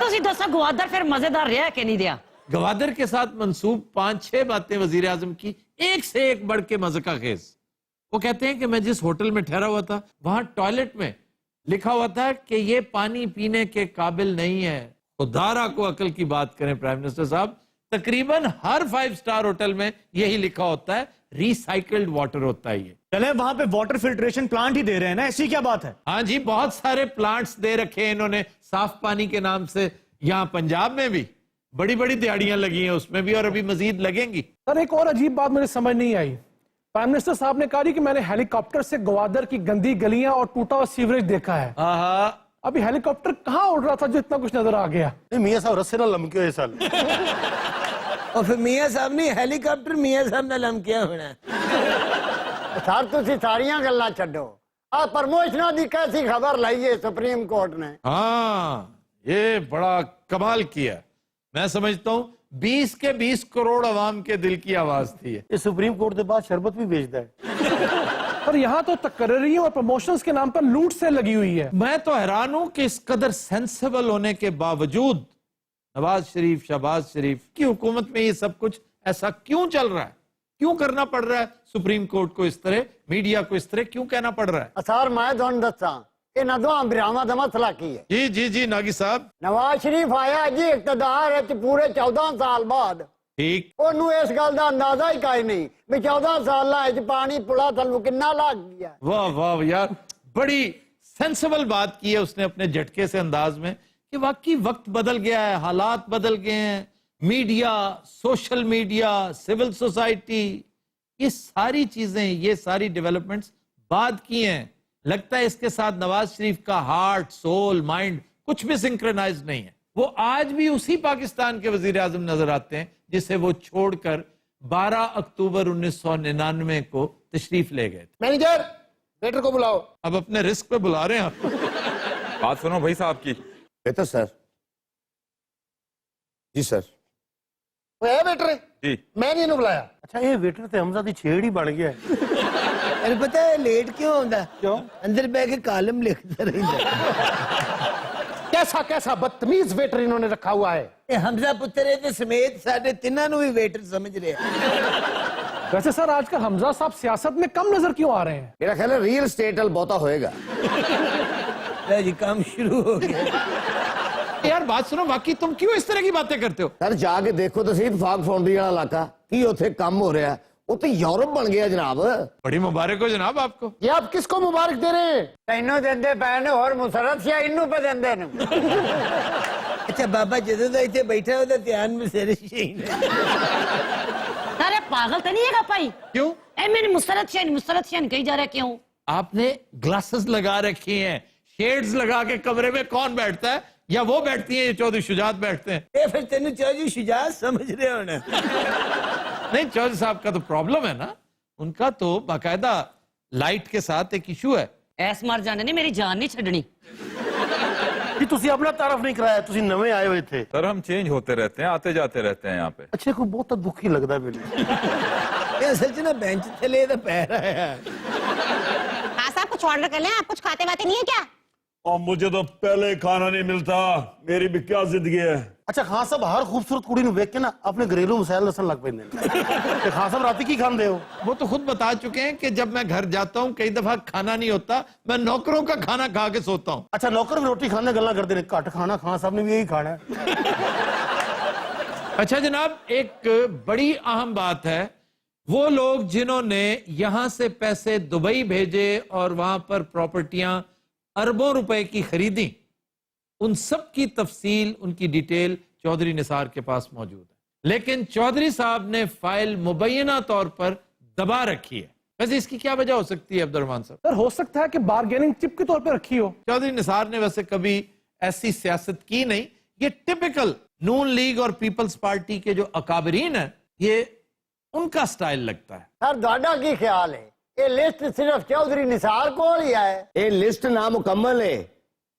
تسی دسا گوادر پھر مزیدار رہا کہ نہیں رہا؟ گوادر کے ساتھ منسوب 5-6 باتیں وزیر اعظم کی ایک سے ایک بڑھ کے مذاق خیز. وہ کہتے ہیں کہ میں جس ہوٹل میں ٹھہرا ہوا تھا وہاں ٹوائلٹ میں لکھا ہوا تھا کہ یہ پانی پینے کے قابل نہیں ہے. خدارا کو عقل کی بات کریں پرائم منسٹر صاحب، تقریباً ہر 5 سٹار ہوٹل میں یہی لکھا ہوتا ہے، ریسائیکلڈ واٹر ہوتا ہے. یہ چلے وہاں پہ واٹر فلٹریشن پلانٹ ہی دے رہے ہیں نا، ایسی کیا بات ہے؟ ہاں جی، بہت سارے پلانٹس دے رکھے ہیں انہوں نے صاف پانی کے نام سے. یہاں پنجاب میں بھی بڑی بڑی دیہڑیاں لگی ہیں، اس میں بھی، اور ابھی مزید لگیں گی. سر ایک اور عجیب بات مجھے سمجھ نہیں آئی. پرائم منسٹر صاحب نے کہا کہ میں نے ہیلی کاپٹر سے گوادر کی گندی گلیاں اور ٹوٹا ہوا سیوریج دیکھا ہے. ہاں ابھی ہیلی کاپٹر کہاں اڑ رہا تھا جو اتنا کچھ نظر آ گیا؟ میاں صاحب رسے نہ لمکے ہوئے سال. اور پھر میاں صاحب نہیں، ہیلی کاپٹر میاں صاحب نے لمکیا ہونا. سر تسی ساریاں گلاں چھڈو، آ پرموشناں دی کیسی خبر لائیے سپریم کورٹ نے. ہاں، یہ بڑا کمال کیا. میں سمجھتا ہوں 20 کے 20 کروڑ عوام کے دل کی آواز تھی. یہ سپریم کورٹ کے بعد شربت بھی بیچتا ہے. پر یہاں تو تقرریوں اور پروموشنز کے نام پر لوٹ سے لگی ہوئی ہے. میں تو حیران ہوں کہ اس قدر سینسیبل ہونے کے باوجود نواز شریف، شہباز شریف کی حکومت میں یہ سب کچھ ایسا کیوں چل رہا ہے؟ کیوں کرنا پڑ رہا ہے سپریم کورٹ کو اس طرح، میڈیا کو اس طرح کیوں کہنا پڑ رہا ہے؟ اثار میں دون دساں کہ نہ دو براہمہ دا مسئلہ کی ہے. جی جی جی ناگی صاحب. نواز شریف آیا جی اقتدار ہے پورے 14 سال بعد. ٹھیک. انہوں اس گل دا اندازہ ہی کائی نہیں بھی 14 سال ہے پانی پڑا تھلو کنا لگ گیا. واہ واہ یار، بڑی سینسیبل بات کی ہے اس نے اپنے جھٹکے سے انداز میں، کہ واقعی وقت بدل گیا ہے، حالات بدل گئے ہیں. Media, social media, civil society, یہ ساری چیزیں، یہ ساری ڈیولپمنٹس بعد کی ہیں. لگتا ہے اس کے ساتھ نواز شریف کا ہارٹ، سول، مائنڈ کچھ بھی سنکرنائز نہیں ہے. وہ آج بھی اسی پاکستان کے وزیر اعظم نظر آتے ہیں جسے وہ چھوڑ کر 12 اکتوبر 1999 کو تشریف لے گئے. مینیجر ویٹر کو بلاؤ. اب اپنے رسک پہ بلا رہے ہیں آپ. بات سنو بھائی صاحب کی. بہتر سر. جی سر. وہ ہے ویٹر؟ جی میں نے انہوں بلایا. اچھا یہ ویٹر تے حمزہ دی چھیڑ ہی بن گیا ہے. تمہیں پتہ ہے لیٹ کیوں ہوندا؟ کیوں؟ اندر بہ کے کالم لکھتا رہتا. کیسا کیسا بدتمیز ویٹر انہوں نے رکھا ہوا ہے. حمزہ پتر دے سمیت ساڈے تیناں نوں بھی ویٹر سمجھ رہے ہیں. ویسے سر آج کل حمزہ صاحب سیاست میں کم نظر کیوں آ رہے ہیں؟ میرا خیال ہے ریئل اسٹیٹ ال بہتا ہوئے گا. جی کام شروع ہو گیا. یار بات سنو، باقی تم کیوں اس طرح کی باتیں کرتے ہو؟ سر جا کے دیکھو تو صحیح اتفاق فاؤنڈری والا علاقہ کی اتنے کام ہو رہا ہے. وہ تو یورپ بن گیا جناب. بڑی مبارک ہو جناب آپ کو. یہ آپ کس کو مبارک دے رہے ہیں؟ تینوں دیندے پہنے اور مسرت یا انہوں پہ دیندے نو. اچھا بابا جدو دا اتنے بیٹھا ہو تو دھیان میں سر شہین ہے. ارے پاگل تو نہیں ہے گا پائی؟ کیوں؟ اے میں نے مسترد شین کہی جا رہا ہے کیوں؟ آپ نے گلاسز لگا رکھی ہیں، شیڈز لگا کے کمرے میں کون بیٹھتا ہے؟ یا وہ بیٹھتی ہیں یا چودھری شجاعت بیٹھتے ہیں؟ اے پھر تینوں چودھری شجاعت سمجھ رہے ہونا. نہیں، چودھری صاحب کا تو پرابلم ہے نا، ان کا تو باقاعدہ لائٹ کے ساتھ ایک ایشو ہے. ایس مار جانے نے میری جان نہیں چھڑنی. کہ تسی اپنا تعارف نہیں کرایا، تسی نویں آئے ہوئے تھے. سر ہم چینج ہوتے رہتے ہیں، آتے جاتے رہتے ہیں یہاں پہ. اچھا کو بہت دکھی لگتا ہے میرے. یہ اصل چ نا بینچ تھلے تو پیر آیا. ہاں صاحب کچھ آرڈر کر لیں، آپ کچھ کھاتے واتے نہیں ہے کیا؟ اور مجھے تو پہلے کھانا نہیں ملتا، میری بھی کیا زندگی ہے. اچھا خان صاحب ہر خوبصورت کڑی نو ویکھ کے نا اپنے گھریلو مسائل دسن لگ پیندے نے. تے خان صاحب راتی کی کھاندے ہو؟ وہ تو خود بتا چکے ہیں کہ جب میں گھر جاتا ہوں کئی دفعہ کھانا نہیں ہوتا، میں نوکروں کا کھانا کھا کے سوتا ہوں. اچھا نوکر بھی روٹی کھانے گلاں کرتے ہیں، گھٹ کھانا خان صاحب نے بھی یہی کھانا ہے. اچھا جناب، ایک بڑی اہم بات ہے، وہ لوگ جنہوں نے یہاں سے پیسے دبئی بھیجے اور وہاں پر پراپرٹیاں اربوں روپے کی خریدی، ان سب کی تفصیل، ان کی ڈیٹیل چودھری نثار کے پاس موجود ہے. لیکن چودھری صاحب نے فائل مبینہ طور پر دبا رکھی ہے. ویسے اس کی کیا وجہ ہو سکتی ہے عبد الرحمان صاحب؟ سر ہو سکتا ہے کہ بارگیننگ چپ کے طور پہ رکھی ہو. چودھری نثار نے ویسے کبھی ایسی سیاست کی نہیں. یہ ٹپیکل نون لیگ اور پیپلز پارٹی کے جو اکابرین ہیں ये उनका स्टाइल लगता है। सर ਤੁਹਾਡਾ ਕੀ ਖਿਆਲ ਹੈ ਇਹ ਲਿਸਟ ਸਿਰਫ ਚੌਧਰੀ ਨਿਸਾਰ ਕੋਲ ਹੀ ਹੈ ਇਹ ਲਿਸਟ ਨਾ ਮੁਕੰਮਲ ਹੈ,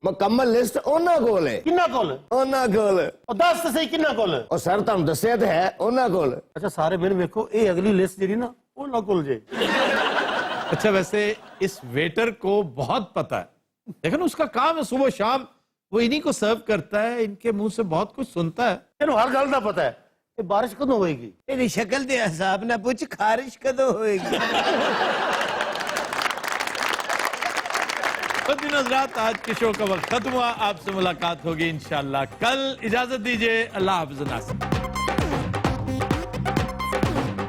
ਮੁਕੰਮਲ ਲਿਸਟ ਉਹਨਾਂ ਕੋਲ ਹੈ। ਕਿੰਨਾ ਕੋਲ? ਉਹਨਾਂ ਕੋਲ। ਉਹ ਦੱਸ ਤਾਂ ਸਹੀ ਕਿੰਨਾ ਕੋਲ? ਉਹ ਸਰ ਤੁਹਾਨੂੰ ਦੱਸਿਆ ਤਾਂ ਹੈ ਉਹਨਾਂ ਕੋਲ। ਅੱਛਾ ਸਾਰੇ ਮੈਨੂੰ ਵੇਖੋ, ਇਹ ਅਗਲੀ ਲਿਸਟ ਜਿਹੜੀ ਨਾ ਉਹਨਾਂ ਕੋਲ ਜੇ। अच्छा वैसे इस वेटर को बहुत पता है, लेकिन उसका काम है सुबह शाम वो इन्हीं को सर्व करता है, इनके मुंह से बहुत कुछ सुनता है। ਇਹਨੂੰ ਹਰ ਗੱਲ ਦਾ ਪਤਾ ਹੈ ਇਹ ਬਾਰਿਸ਼ ਕਦੋਂ ਹੋਏਗੀ। ਇਹਦੀ ਸ਼ਕਲ ਦੇ ਹਿਸਾਬ ਨਾਲ ਪੁੱਛ ਖਾਰਿਸ਼ ਕਦੋਂ ਹੋਏਗੀ। तो दिन हजरात आज के शो का वक्त खत्म हुआ, आपसे मुलाकात होगी इंशाल्लाह कल। इजाजत दीजिए, अल्लाह हाफिज नासिर।